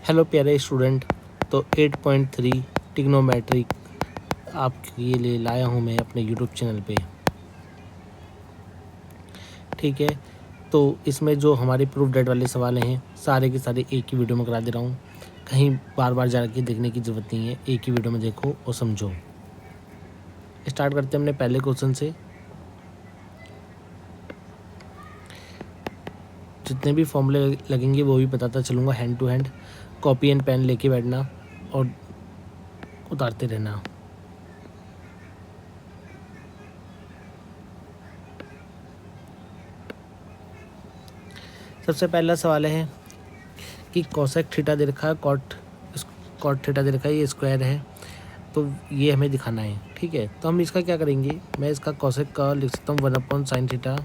Hello प्यारे student. तो 8.3 trigonometric आपके लिए लाया हूँ मैं अपने यूट्यूब चैनल पे। ठीक है, तो इसमें जो हमारे प्रूफ डेट वाले सवाल हैं सारे के सारे एक ही वीडियो में करा दे रहा हूँ। कहीं बार बार जाके देखने की ज़रूरत नहीं है, एक ही वीडियो में देखो और समझो। स्टार्ट करते हैं अपने पहले क्वेश्चन से। जितने भी फॉर्मूले लगेंगे वो भी बताता चलूँगा hand to hand. Copy and pen लेके बैठना और उतारते रहना। सबसे पहला सवाल है कि कोसेक थीटा दे रखा है, कॉट थीटा दे रखा है, ये स्क्वायर है, तो ये हमें दिखाना है। ठीक है, तो हम इसका क्या करेंगे, मैं इसका कोसेक का लिख सकता हूँ 1/sin थीटा।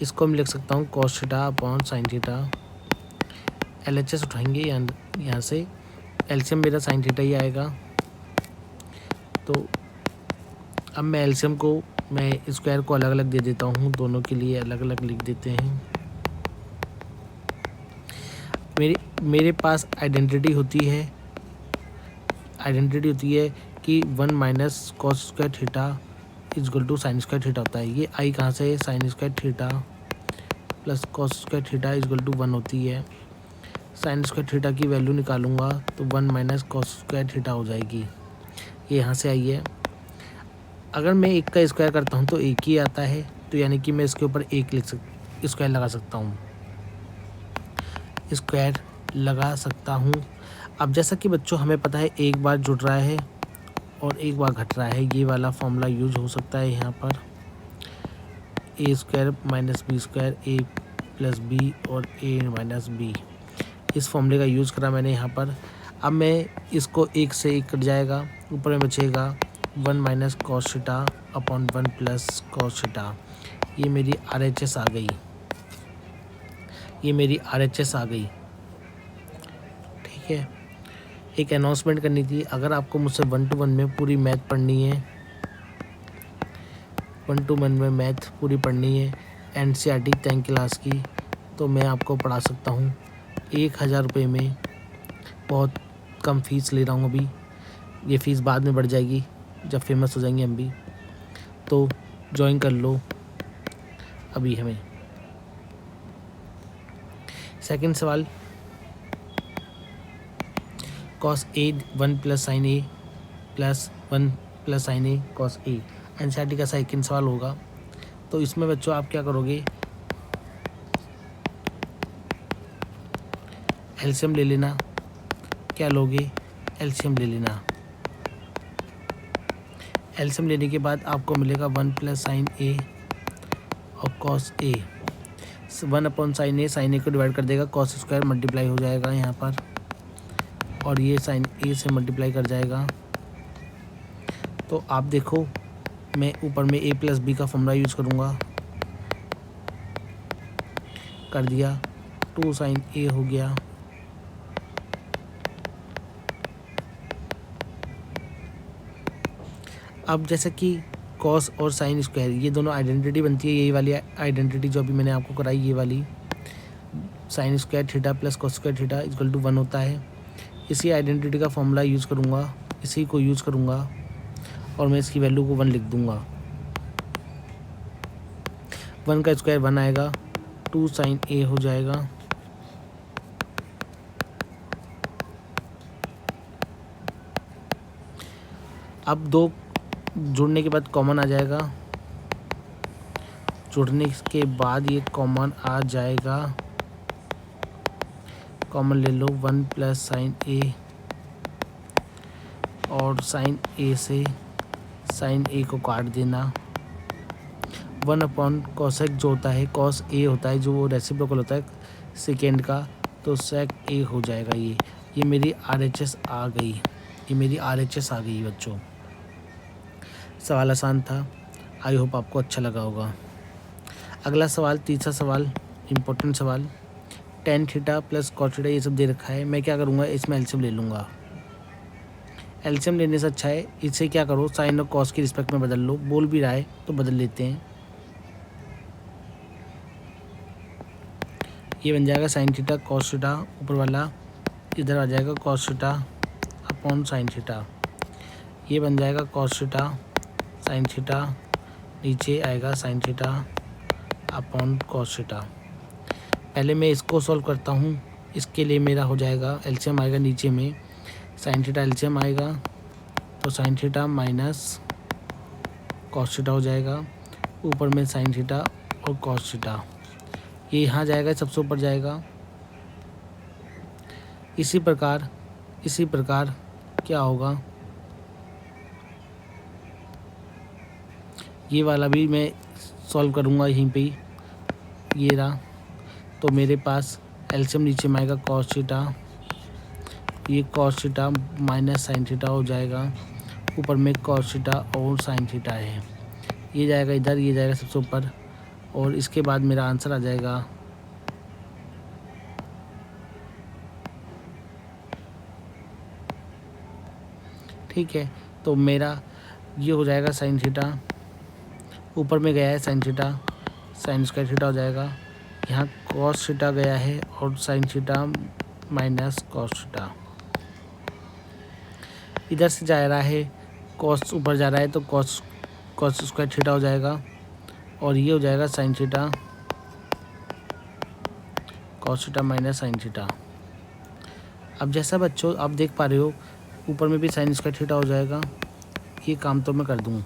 इसको हम लिख सकता हूँ cos theta upon sin theta. LHS उठाएंगे यहाँ से, एलसीएम मेरा sin थीटा ही आएगा। तो अब मैं एलसीएम को, मैं स्क्वायर को अलग अलग दे देता हूँ, दोनों के लिए अलग अलग लिख देते हैं। मेरे पास आइडेंटिटी होती है कि 1 minus cos square theta equal to sine square theta होता है। ये आई कहाँ से है, sine square theta plus cos square theta equal to 1 होती है। साइन स्क्वायर थीटा की वैल्यू निकालूंगा तो 1 माइनस कॉस स्क्वायर थीटा हो जाएगी, ये यहाँ से आई है। अगर मैं एक का स्क्वायर करता हूँ तो एक ही आता है, तो यानी कि मैं इसके ऊपर एक स्क्वायर लगा सकता हूँ। अब जैसा कि बच्चों हमें पता है एक बार जुड़ रहा है और एक बार घट रहा है, ये वाला फॉर्मूला यूज हो सकता है यहाँ पर। ए स्क्वायर माइनस बी स्क्वायर, ए प्लस बी और ए माइनस बी, इस फॉर्मूले का यूज़ करा मैंने यहाँ पर। अब मैं इसको एक से एक कट जाएगा, ऊपर में बचेगा 1 minus cos theta upon 1 plus cos theta. ये मेरी RHS आ गई। ठीक है, एक अनाउंसमेंट करनी थी। अगर आपको मुझसे 1 to 1 में पूरी मैथ पढ़नी है, 1 to 1 में मैथ पूरी पढ़नी है NCERT 10 क्लास की, तो मैं आपको पढ़ा सकता हूँ 1000 रुपये में। बहुत कम फीस ले रहा हूँ अभी, ये फ़ीस बाद में बढ़ जाएगी जब फेमस हो जाएंगे हम भी, तो ज्वाइन कर लो अभी हमें। सेकंड सवाल, cos A 1 plus sign A plus 1 plus sign A cos A, NCERT का सेकंड सवाल होगा। तो इसमें बच्चों आप क्या करोगे, एलसीएम ले लेना। क्या लोगे, एलसीएम ले लेना। एलसीएम लेने के बाद आपको मिलेगा 1 प्लस साइन ए और कॉस ए। 1 अपॉन साइन ए को डिवाइड कर देगा, कॉस स्क्वायर मल्टीप्लाई हो जाएगा यहाँ पर, और ये साइन ए से मल्टीप्लाई कर जाएगा। तो आप देखो, मैं ऊपर में a प्लस बी का फॉर्मूला यूज़ करूँगा, कर दिया, 2 साइन ए हो गया। अब जैसे कि कॉस और साइन स्क्वायर ये दोनों आइडेंटिटी बनती है, यही वाली आइडेंटिटी जो अभी मैंने आपको कराई, ये वाली sine square theta plus cos square theta equal to 1 होता है। इसी आइडेंटिटी का फॉर्मूला यूज़ करूँगा, इसी को यूज़ करूँगा और मैं इसकी वैल्यू को 1 लिख दूँगा। 1 का स्क्वायर 1 आएगा, 2 साइन ए हो जाएगा। अब 2 जुड़ने के बाद कॉमन आ जाएगा, जुड़ने के बाद ये कॉमन आ जाएगा, कॉमन ले लो 1 प्लस साइन ए, और साइन ए से साइन ए को काट देना। 1 अपॉन कॉसेक जो होता है, कॉस ए होता है जो वो रेसिप्रोकल होता है सेकेंड का, तो सेक ए हो जाएगा। ये मेरी RHS आ गई, बच्चों। सवाल आसान था, आई होप आपको अच्छा लगा होगा। अगला सवाल, तीसरा सवाल, इम्पोर्टेंट सवाल, tan theta plus cot theta ये सब दे रखा है। मैं क्या करूँगा, इसमें एलसीएम ले लूँगा। एलसीएम लेने से अच्छा है, इससे क्या करो, साइन और कॉस की रिस्पेक्ट में बदल लो। बोल भी रहा है तो बदल लेते हैं। ये बन जाएगा साइन थीटा कॉस थीटा ऊपर वाला इधर आ जाएगा cos theta upon sine theta, ये बन जाएगा कॉस थीटा साइन थीटा, नीचे आएगा sine theta upon cos theta. पहले मैं इसको सॉल्व करता हूँ, इसके लिए मेरा हो जाएगा एलसीएम आएगा नीचे में साइन थीटा एलसीएम आएगा तो sine theta minus cos theta हो जाएगा, ऊपर में साइन थीटा और कॉस थीटा, ये यहाँ जाएगा सबसे ऊपर जाएगा। इसी प्रकार क्या होगा, ये वाला भी मैं सॉल्व करूँगा यहीं पे ही, ये रहा। तो मेरे पास एलसीएम नीचे में आएगा कॉस थीटा, ये cos theta minus sine theta हो जाएगा, ऊपर में कॉस थीटा और साइन थीटा है, ये जाएगा इधर, ये जाएगा सबसे ऊपर, और इसके बाद मेरा आंसर आ जाएगा ठीक है। तो मेरा ये हो जाएगा साइन थीटा, ऊपर में गया है sine theta, sign square theta हो जाएगा, यहाँ कॉस थीटा गया है और sine theta minus cos theta, इधर से जा रहा है कॉस ऊपर जा रहा है तो कॉस स्क्वायर थीटा हो जाएगा, और ये हो जाएगा sine theta cos theta minus sine theta. अब जैसा बच्चों आप देख पा रहे हो ऊपर में भी साइन स्क्वायर थीटा हो जाएगा, ये काम तो मैं कर दूँ।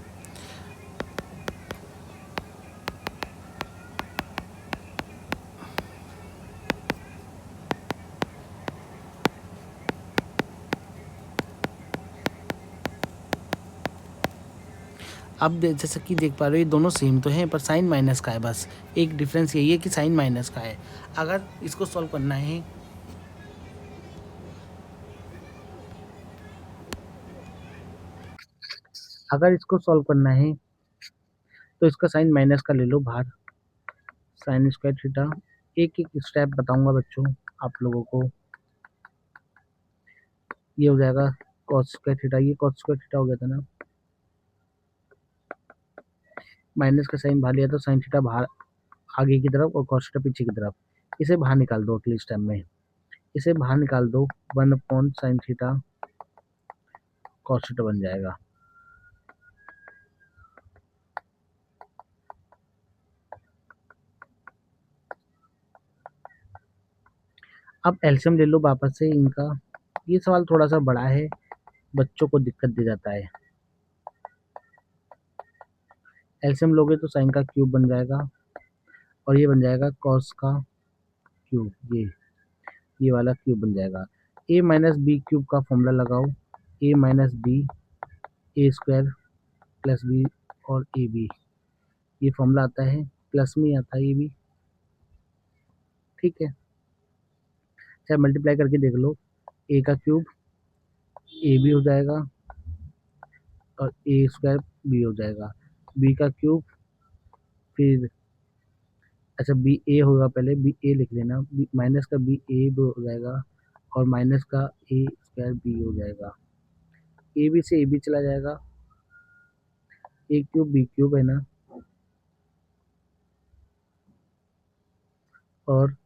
अब जैसा कि देख पा रहे हो ये दोनों सेम तो हैं पर साइन माइनस का है, बस एक डिफरेंस यही है कि साइन माइनस का है। अगर इसको सॉल्व करना है तो इसका साइन माइनस का ले लो बाहर, साइन स्क्वायर थीटा, एक एक स्टेप बताऊंगा बच्चों आप लोगों को। ये हो जाएगा कॉस स्क्वायर थीटा, ये कॉस स्क्वायर थीटा हो गया था ना, माइनस का साइन बाहर लिया तो साइन थीटा बाहर आगे की तरफ और कॉस थीटा पीछे की तरफ, इसे बाहर निकाल दो अगले स्टेप में, इसे बाहर निकाल दो, 1/sin थीटा कॉस थीटा बन जाएगा। अब एलसीएम ले लो वापस से इनका, ये सवाल थोड़ा सा बड़ा है, बच्चों को दिक्कत दे जाता है। एलसीएम लोगे तो साइन का क्यूब बन जाएगा और ये बन जाएगा कॉस का क्यूब, ये वाला क्यूब बन जाएगा। ए माइनस बी क्यूब का फॉर्मूला लगाओ, ए माइनस बी ए स्क्वायर प्लस बी और ए बी, ये फॉर्मूला आता है, प्लस में आता है ये भी, ठीक है। चाहे मल्टीप्लाई करके देख लो, ए का क्यूब ए बी हो जाएगा और ए स्क्वायर बी हो जाएगा, बी का क्यूब फिर अच्छा बी ए होगा, पहले बी ए लिख लेना, बी माइनस का बी ए हो जाएगा और माइनस का ए स्क्वायर बी हो जाएगा, ए बी से ए बी चला जाएगा, ए क्यूब बी क्यूब है ना, और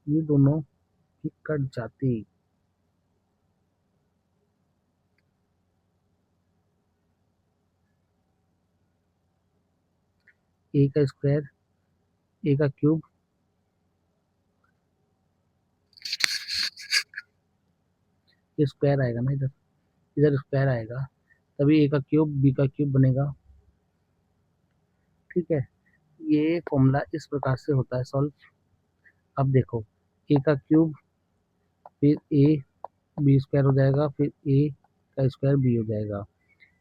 ये दोनों ही कट जाते, ए का स्क्वायर ए का क्यूब ये स्क्वायर आएगा ना, इधर इधर स्क्वायर आएगा तभी ए का क्यूब बी का क्यूब बनेगा, ठीक है। ये फॉर्मूला इस प्रकार से होता है सॉल्व। अब देखो ए का क्यूब फिर ए बी स्क्वायर हो जाएगा, फिर ए का स्क्वायर बी हो जाएगा,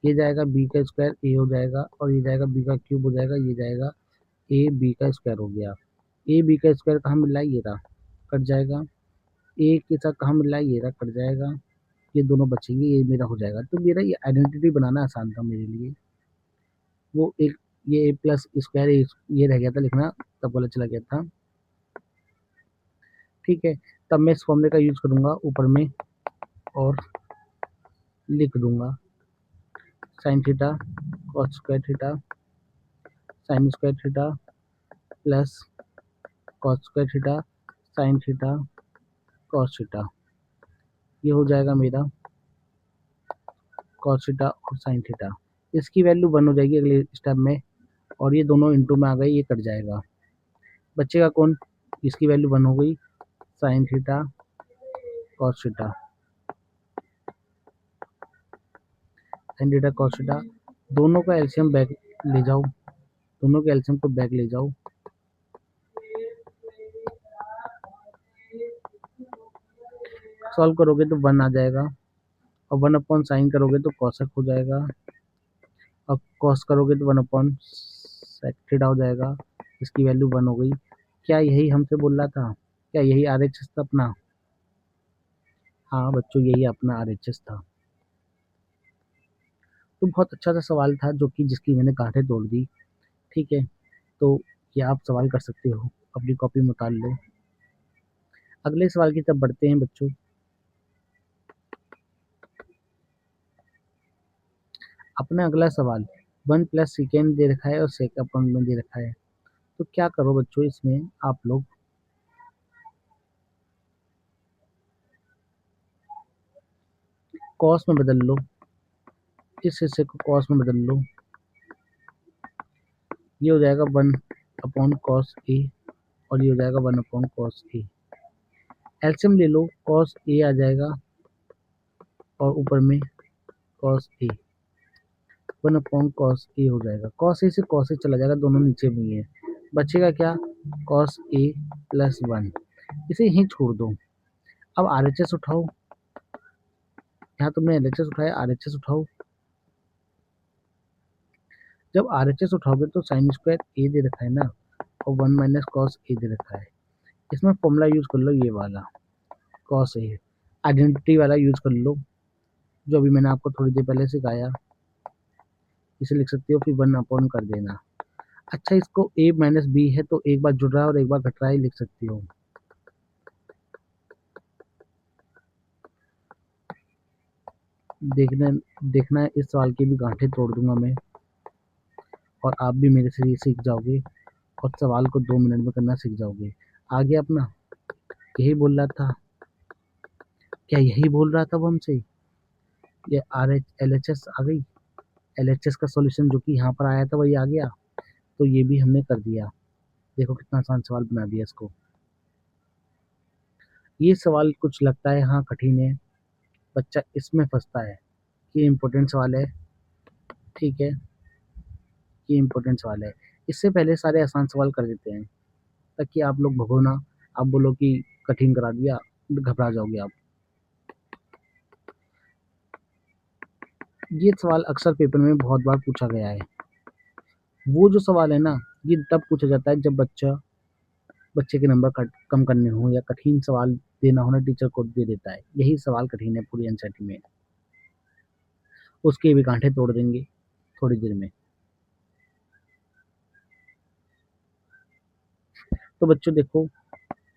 ये जाएगा बी का स्क्वायर ए हो जाएगा और ये जाएगा बी का क्यूब हो जाएगा, ये जाएगा ए बी का स्क्वायर हो गया, ए बी का स्क्वायर कहाँ मिल रहा है, ये रहा, कट जाएगा, ए के साथ कहाँ मिल रहा है, ये रहा, कट जाएगा, ये दोनों बचेंगे, ये मेरा हो जाएगा। तो मेरा ये आइडेंटिटी बनाना आसान था मेरे लिए, वो एक ये ए प्लस स्क्वायर ये रह गया था लिखना, तब वाला चला गया था, ठीक है। तब मैं इस फॉर्मूले का यूज करूंगा ऊपर में और लिख दूंगा sine theta cos square theta sine square theta plus cos square theta sine theta cos theta, ये हो जाएगा मेरा कॉस थीटा और साइन थीटा। इसकी वैल्यू 1 हो जाएगी अगले स्टेप में, और ये दोनों इंटू में आ गए, ये कट जाएगा। बचेगा कौन? इसकी वैल्यू 1 हो गई, sine theta cos theta, sine theta cos theta. दोनों का एलसीएम बैक ले जाओ, दोनों के एलसीएम को बैक ले जाओ, सॉल्व करोगे तो 1 आ जाएगा, और 1 अपॉन साइन करोगे तो कॉसेक हो जाएगा, और कॉस करोगे तो 1 अपॉन सेक थीटा हो जाएगा। इसकी वैल्यू 1 हो गई। क्या यही हमसे बोल रहा था? क्या यही आरएचएस था अपना? हाँ बच्चों, यही अपना आरएचएस था। तो बहुत अच्छा सा सवाल था, जो कि जिसकी मैंने गांठें तोड़ दी। ठीक है, तो ये आप सवाल कर सकते हो, अपनी कॉपी में उतार लो। अगले सवाल की तरफ बढ़ते हैं बच्चों। अपना अगला सवाल 1 प्लस सेकेंड दे रखा है और सेक अपॉन में दे रखा है। तो क्या करो बच्चों, इसमें आप लोग कॉस में बदल लो, इस हिस्से को कॉस में बदल लो, ये हो जाएगा 1 अपॉन कॉस ए, और ये हो जाएगा 1 अपॉन कॉस ए। एलसीएम ले लो, कॉस ए आ जाएगा और ऊपर में cos A, 1 upon cos A हो जाएगा। कॉस ए से कॉस ए चला जाएगा, दोनों नीचे में ही है। बचेगा क्या? कॉस ए प्लस 1, इसे यहीं छोड़ दो। अब आरएचएस उठाओ, यहाँ तुमने एलएचएस उठाया, आरएचएस उठाओ। जब आरएचएस उठाओगे तो साइन स्क्वायर ए दे रखा है ना, और 1 माइनस कॉस ए दे रखा है। इसमें फॉर्मूला यूज कर लो, ये वाला कॉस ए, आइडेंटिटी वाला यूज कर लो, जो अभी मैंने आपको थोड़ी देर पहले सिखाया। इसे लिख सकते हो, फिर 1 अपॉन कर देना। अच्छा, इसको ए माइनस बी है तो एक बार जुड़ रहा है और एक बार घट रहा है, लिख सकते हो। देखना देखना है, इस सवाल की भी गांठें तोड़ दूंगा मैं, और आप भी मेरे से ये सीख जाओगे, और सवाल को 2 मिनट में करना सीख जाओगे। आगे अपना यही बोल रहा था, क्या यही बोल रहा था वो हमसे? ये R H L H S आ गई, एल एच एस का सॉल्यूशन जो कि यहाँ पर आया था वही आ गया, तो ये भी हमने कर दिया। देखो कितना आसान सवाल बना दिया इसको। ये सवाल कुछ लगता है हाँ कठिन है, बच्चा इसमें फंसता है। ये इम्पोर्टेंट सवाल है, ठीक है, ये इम्पोर्टेंट सवाल है। इससे पहले सारे आसान सवाल कर देते हैं, ताकि आप लोग भगो ना, आप बोलो कि कठिन करा दिया, घबरा जाओगे आप। ये सवाल अक्सर पेपर में बहुत बार पूछा गया है। वो जो सवाल है ना, ये तब पूछा जाता है जब बच्चे के नंबर कम करने हो, या कठिन सवाल देना हो ना, टीचर को दे देता है। यही सवाल कठिन है पूरी एनसीईआरटी में। उसके भी कांटे तोड़ देंगे थोड़ी देर में। तो बच्चों देखो,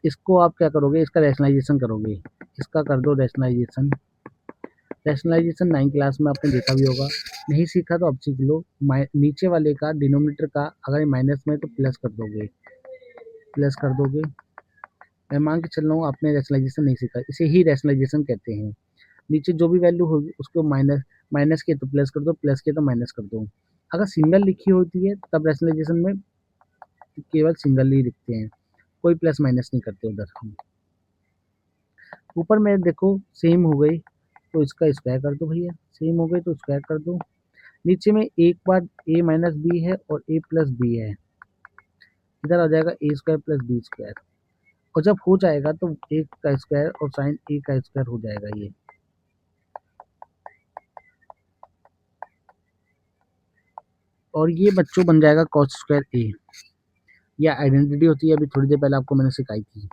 इसको आप क्या करोगे, इसका रैशनलाइजेशन करोगे। इसका कर दो रैशनलाइजेशन। रैशनलाइजेशन 9 क्लास में आपने देखा भी होगा, नहीं सीखा तो अब सीख लो। नीचे वाले का डिनोमिनेटर का अगर माइनस में तो प्लस कर दोगे, प्लस कर दोगे। मैं मान के चल रहा हूँ आपने रैशनलाइजेशन नहीं सीखा, इसे ही रैशनलाइजेशन कहते हैं। नीचे जो भी वैल्यू होगी उसको माइनस माइनस किया तो प्लस कर दो, प्लस किया तो माइनस कर दो। अगर सिंगल लिखी होती है तब रैशनलाइजेशन में केवल सिंगल ही लिखते हैं, कोई प्लस माइनस नहीं करते उधर हम। ऊपर में देखो सेम हो गई तो इसका स्क्वायर कर दो भैया, सेम हो गई तो स्क्वायर कर दो। नीचे में एक बार ए माइनस बी है और ए प्लस बी है, इधर आ जाएगा ए स्क्वायर प्लस बी स्क्वायर, और जब हो जाएगा तो एक का स्क्वायर और साइन ए का स्क्वायर हो जाएगा ये। और ये बच्चों बन जाएगा कॉस स्क्वायर ए। यह आइडेंटिटी होती है, अभी थोड़ी देर पहले आपको मैंने सिखाई थी।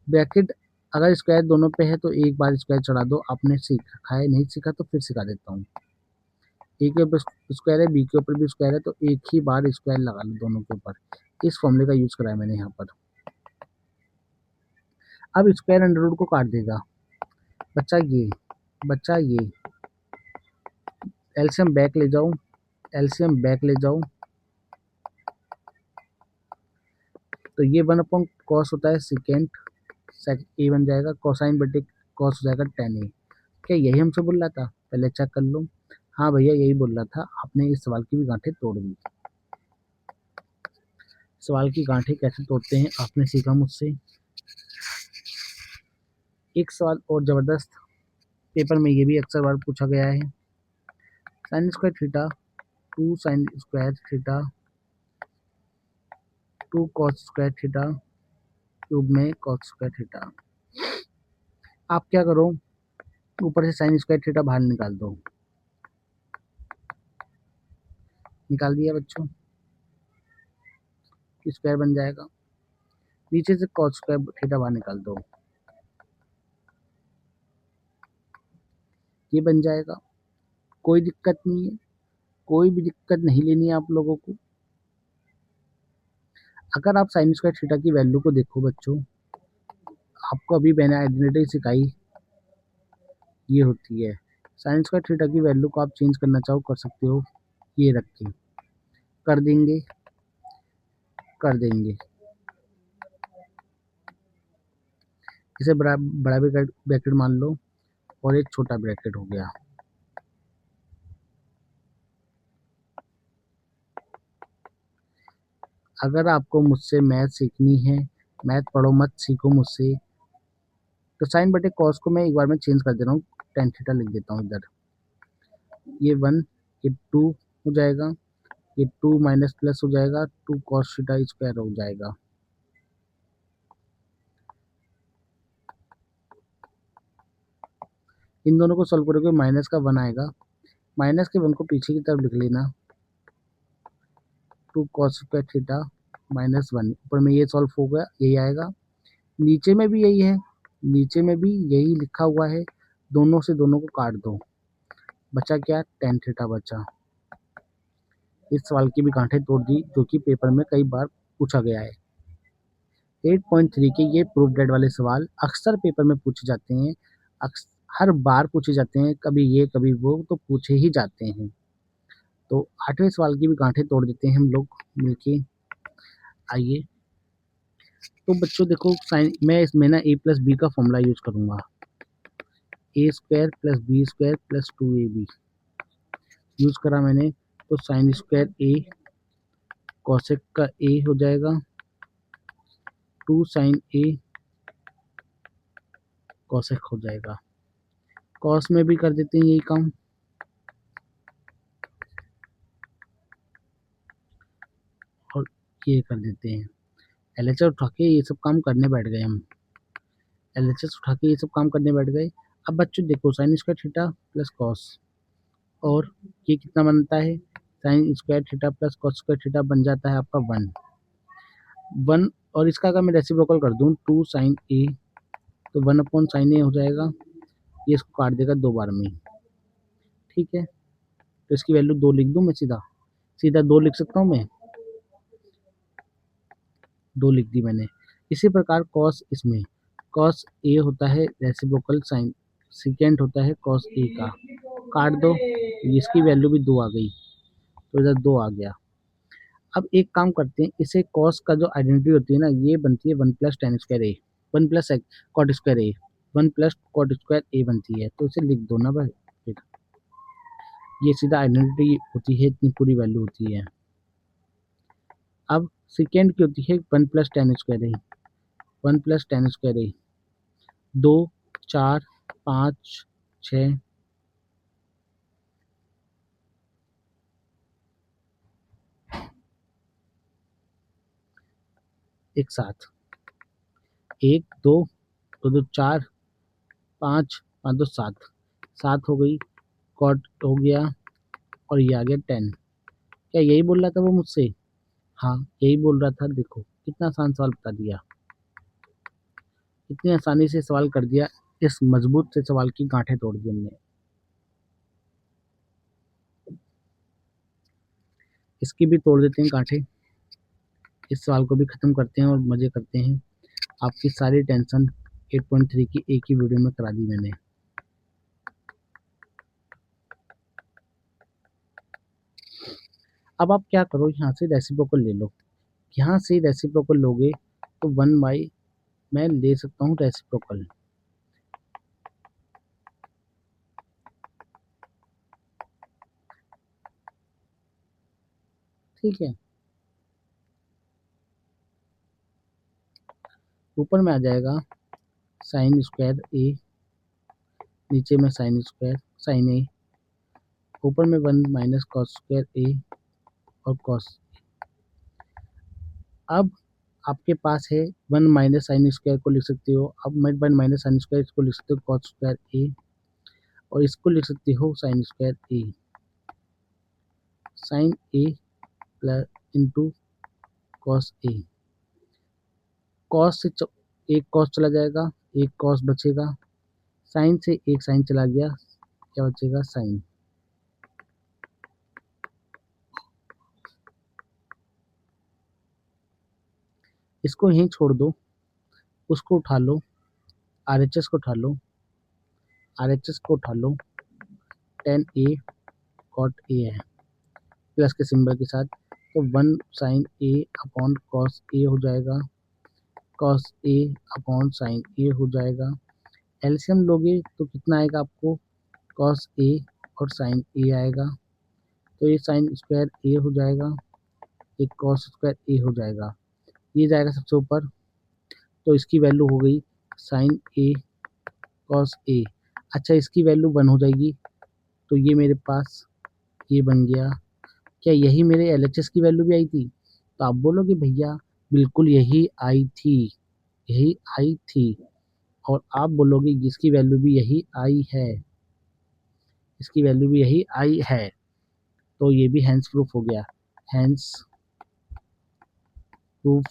ब्रैकेट अगर स्क्वायर दोनों पे है तो एक बार स्क्वायर चढ़ा दो, आपने सीखा है, नहीं सीखा तो फिर सिखा देता हूँ। ए के ऊपर स्क्वायर है, बी के ऊपर भी स्क्वायर है, तो एक ही बार स्क्वायर लगा लो दोनों के ऊपर। इस फॉर्मूले का यूज करा है मैंने यहाँ पर। अब स्क्वायर अंडर रूट को काट देगा बच्चा ये एलसीएम बैक ले जाओ, एलसीएम बैक ले जाओ, तो ये 1 अपॉन कॉस होता है सेकेंड ए बन जाएगा, कोसाइन बटे कॉस हो जाएगा टेन ए। क्या यही हमसे बोल रहा था? पहले चेक कर लो। हाँ भैया यही बोल रहा था, आपने इस सवाल की भी गांठें तोड़ दी। सवाल की गांठें कैसे तोड़ते हैं आपने सीखा मुझसे। एक सवाल और जबरदस्त, पेपर में ये भी अक्सर बार पूछा गया है। Sine square theta 2 sign square theta 2 cos square theta cube में कॉस स्क्वायर थीटा। आप क्या करो, ऊपर से साइन स्क्वायर थीटा बाहर निकाल दो। निकाल दिया बच्चों, स्क्वायर बन जाएगा। नीचे से कॉस स्क्वायर थीटा बाहर निकाल दो, ये बन जाएगा। कोई दिक्कत नहीं है, कोई भी दिक्कत नहीं लेनी है आप लोगों को। अगर आप साइन स्क्वायर थीटा की वैल्यू को देखो बच्चों, आपको अभी मैंने आइडेंटिटी सिखाई, ये होती है। साइन स्क्वायर थीटा की वैल्यू को आप चेंज करना चाहो कर सकते हो, ये रख के कर देंगे, कर देंगे। इसे बड़ा बड़ा ब्रैकेट मान लो और एक छोटा ब्रैकेट हो गया। अगर आपको मुझसे मैथ सीखनी है, मैथ पढ़ो मत सीखो मुझसे, तो साइन बटे कॉस को मैं एक बार में चेंज कर दे रहा हूँ, टेन थीटा लिख देता हूँ इधर। ये 1, ये 2 हो जाएगा, ये 2 माइनस प्लस हो जाएगा, 2 कॉस थीटा स्क्वायर हो जाएगा। इन दोनों को सॉल्व करोगे माइनस का 1 आएगा, माइनस के 1 को पीछे की तरफ लिख लेना, 2 कॉस स्क्वायर थीटा माइनस 1। ऊपर में ये सॉल्व हो गया, यही आएगा। नीचे में भी यही है, नीचे में भी यही लिखा हुआ है, दोनों से दोनों को काट दो, बचा क्या? टेन थीटा बचा। इस सवाल की भी गांठें तोड़ दी, जो कि पेपर में कई बार पूछा गया है। 8.3 के ये प्रूफ डेट वाले सवाल अक्सर पेपर में पूछे जाते हैं, हर बार पूछे जाते हैं, कभी ये कभी वो तो पूछे ही जाते हैं। तो 8वें सवाल की भी गांठें तोड़ देते हैं हम लोग मिलके। आइए, तो बच्चों देखो, साइन मैं इसमें ना a प्लस बी का फॉर्मूला यूज करूंगा, A square plus B square plus 2ab use करा मैंने, तो साइन स्क्वायर ए कॉसेक का ए हो जाएगा, 2 साइन ए कॉसेक हो जाएगा। कॉस में भी कर देते हैं यही काम, और ये कर देते हैं। एलएचएस उठा के ये सब काम करने बैठ गए हम, एलएचएस उठा के ये सब काम करने बैठ गए। अब बच्चों देखो, sign square theta plus cos, और ये कितना बनता है? Sine square theta plus cos square theta बन जाता है आपका 1, और इसका अगर मैं रेसिप्रोकल कर दूं 2 साइन ए, तो 1 अपॉन साइन ए हो जाएगा, ये इसको काट देगा 2 बार में, ठीक है। तो इसकी वैल्यू 2 लिख दूं मैं, सीधा सीधा 2 लिख सकता हूँ मैं, 2 लिख दी मैंने। इसी प्रकार कॉस, इसमें कॉस ए होता है रेसिप्रोकल साइन सिकेंड होता है कॉस ए का, काट दो, इसकी वैल्यू भी 2 आ गई, तो इधर 2 आ गया। अब एक काम करते हैं, इसे कॉस का जो आइडेंटिटी होती है ना, ये बनती है 1 प्लस टेन स्क्वायर ए, 1 प्लस कॉट स्क्वायर ए, 1 प्लस कॉट स्क्वायर ए बनती है, तो इसे लिख दो ना भाई। फिर ये सीधा आइडेंटिटी होती है, इतनी पूरी वैल्यू होती है। अब सेकेंड की होती है 1 प्लस टेन स्क्वायर ए, 1 प्लस टेन स्क्वायर ए, 2 4 5 6 एक साथ, 1 2 2 2 4 5 5 2 7, 7 हो गई, कॉट हो गया, और ये आ गया 10। क्या यही बोल रहा था वो मुझसे? हाँ यही बोल रहा था। देखो कितना आसान सवाल बता दिया, इतनी आसानी से सवाल कर दिया, इस मजबूत से सवाल की गांठें तोड़ दी हमने। इसकी भी तोड़ देते हैं गांठें, इस सवाल को भी खत्म करते हैं और मजे करते हैं। आपकी सारी टेंशन 8.3 की एक ही वीडियो में करा दी मैंने। अब आप क्या करो, यहाँ से रेसिप्रोकल ले लो, यहाँ से रेसिप्रोकल लोगे तो 1 बाई मैं ले सकता हूँ रेसिप्रोकल। ठीक है, ऊपर में आ जाएगा साइन स्क्वायर ए, नीचे में साइन स्क्वायर साइन ए, ऊपर में 1 माइनस कॉस स्क्वायर ए और कॉस। अब आपके पास है 1 माइनस साइन स्क्वायर को लिख सकते हो, अब मैं 1 माइनस साइन स्क्वायर इसको लिख सकते हो कॉस स्क्वायर ए, और इसको लिख सकते हो sine square A, sign A plus into cos A. Cos से एक कॉस चला जाएगा, एक कॉस बचेगा, साइन से एक साइन चला गया, क्या बचेगा साइन। इसको यहीं छोड़ दो, उसको उठा लो, आरएचएस को उठा लो, आरएचएस को उठा लो, टेन ए कॉट ए है प्लस के सिंबल के साथ, तो 1 sign A upon cos A हो जाएगा, कॉस ए अपॉन साइन ए हो जाएगा। एलसीएम लोगे तो कितना आएगा आपको, कॉस ए और साइन ए आएगा, तो ये साइन स्क्वायर ए हो जाएगा, एक कॉस स्क्वायर ए हो जाएगा, ये जाएगा सबसे ऊपर, तो इसकी वैल्यू हो गई साइन ए कॉस ए। अच्छा, इसकी वैल्यू 1 हो जाएगी, तो ये मेरे पास ये बन गया। क्या यही मेरे एलएचएस की वैल्यू भी आई थी? तो आप बोलोगे भैया बिल्कुल यही आई थी, यही आई थी, और आप बोलोगे इसकी वैल्यू भी यही आई है, इसकी वैल्यू भी यही आई है, तो ये भी हैंस प्रूफ हो गया, हैंस प्रूफ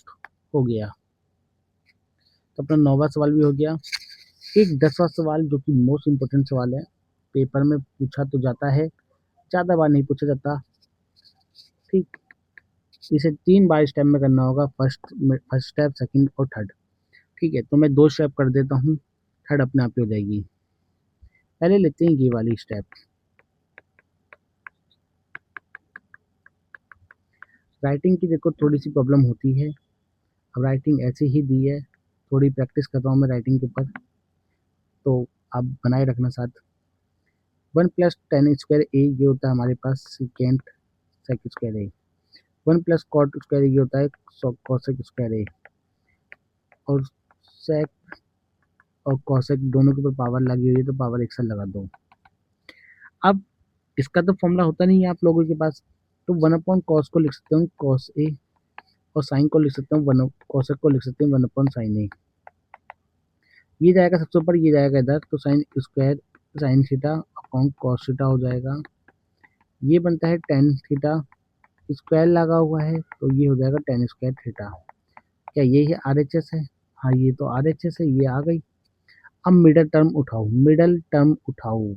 हो गया। तो अपना 9वां सवाल भी हो गया। एक 10वां सवाल जो कि मोस्ट इम्पोर्टेंट सवाल है, पेपर में पूछा तो जाता है, ज़्यादा बार नहीं पूछा जाता। ठीक, इसे 3 बार स्टेप में करना होगा, फर्स्ट स्टेप, सेकंड और थर्ड। ठीक है, तो मैं 2 स्टेप कर देता हूँ, थर्ड अपने आप ही हो जाएगी। पहले लेते हैं ये वाली स्टेप। राइटिंग की देखो थोड़ी सी प्रॉब्लम होती है, अब राइटिंग ऐसे ही दी है, थोड़ी प्रैक्टिस कर रहा हूँ मैं राइटिंग के ऊपर, तो आप बनाए रखना साथ। 1 प्लस टेन स्क्वायर ए ये होता है हमारे पास सेकेंड सेक स्क्वायर ए, 1 प्लस कॉट स्क्वायर ये होता है कॉसेक स्क्वायर ए, और सेक और कॉसेक दोनों के ऊपर पावर लगी हुई है, तो पावर एक साथ लगा दो। अब इसका तो फॉर्मूला होता नहीं है आप लोगों के पास, तो 1 अपॉन कॉस को लिख सकते हो कॉस ए, और साइन को लिख सकते हो कॉसेक को लिख सकते हैं 1 अपॉन साइन ए। ये जाएगा सबसे ऊपर, ये जाएगा इधर, तो sine square sine theta upon cos theta हो जाएगा। ये बनता है टेन थीटा, स्क्वायर लगा हुआ है, तो ये हो जाएगा टेन स्क्वायर थीटा। क्या ये है आरएचएस है? हाँ, ये तो आरएचएस है, ये आ गई। अब मिडल टर्म उठाओ, मिडल टर्म उठाओ,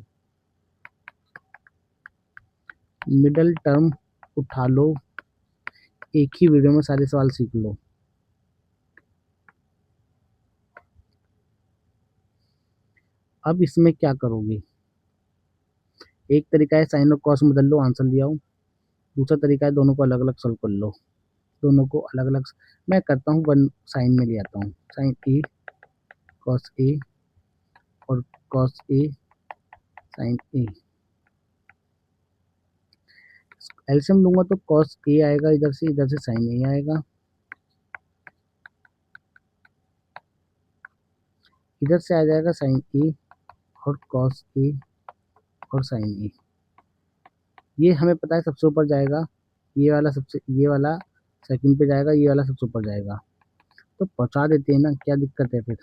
मिडल टर्म उठा लो, एक ही वीडियो में सारे सवाल सीख लो। अब इसमें क्या करोगे, एक तरीका है साइन और कॉस में बदल लो, आंसर लिया हो। दूसरा तरीका है दोनों को अलग अलग सॉल्व कर लो, दोनों को अलग अलग। मैं करता हूँ 1 साइन में ले आता हूँ, साइन ए कॉस ए और cos A sign A. LCM लूंगा तो कॉस ए आएगा, इधर से साइन ए आएगा, इधर से आ जाएगा साइन ए और कॉस ए और साइन ए। ये हमें पता है सबसे ऊपर जाएगा, ये वाला सेकंड पे जाएगा, ये वाला सबसे ऊपर जाएगा, तो पहुंचा देते हैं ना, क्या दिक्कत है फिर,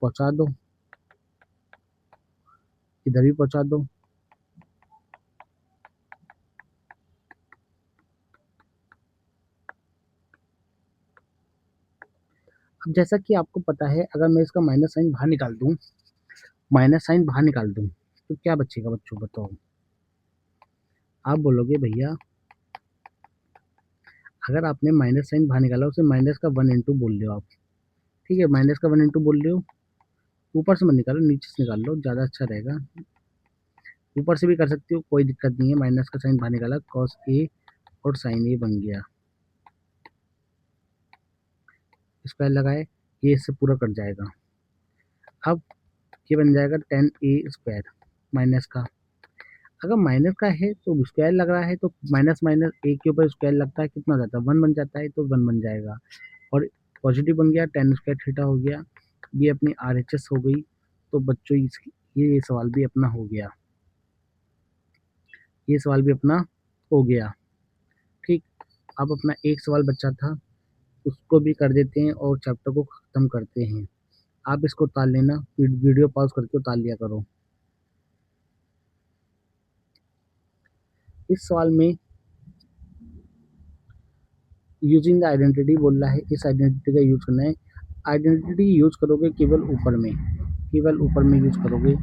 पहुंचा दो, इधर भी पहुंचा दो। अब जैसा कि आपको पता है, अगर मैं इसका माइनस साइन बाहर निकाल दूं, माइनस साइन बाहर निकाल दूं, तो क्या बचेगा बच्चों, बताओ। आप बोलोगे भैया अगर आपने माइनस साइन बाहर निकाला, उसे माइनस का 1 इंटू बोल रहे हो आप, ठीक है, माइनस का 1 इंटू बोल रहे हो, ऊपर से मत निकालो, नीचे से निकाल लो, ज़्यादा अच्छा रहेगा। ऊपर से भी कर सकते हो, कोई दिक्कत नहीं है, माइनस का साइन बाहर निकाला, कॉस ए और साइन ए बन गया। स्क्वायर लगाए, ये इससे पूरा कट जाएगा। अब ये बन जाएगा 10a² माइनस का। अगर माइनस का है तो स्क्वायर लग रहा है तो माइनस माइनस ए के ऊपर स्क्वायर लगता है, कितना हो जाता है 1 बन जाता है, तो 1 बन जाएगा। और पॉजिटिव बन गया, tan² थीटा हो गया। ये अपनी RHS हो गई। तो बच्चों ये सवाल भी अपना हो गया, ये सवाल भी अपना हो गया। ठीक, अब अपना एक सवाल बचा था, उसको भी कर देते हैं और चैप्टर को ख़त्म करते हैं। आप इसको उतार लेना, वीडियो पॉज़ करके उतार लिया करो। इस सवाल में यूजिंग द आइडेंटिटी बोल रहा है, इस आइडेंटिटी का यूज़ करना है। आइडेंटिटी यूज़ करोगे केवल ऊपर में, केवल ऊपर में यूज़ करोगे।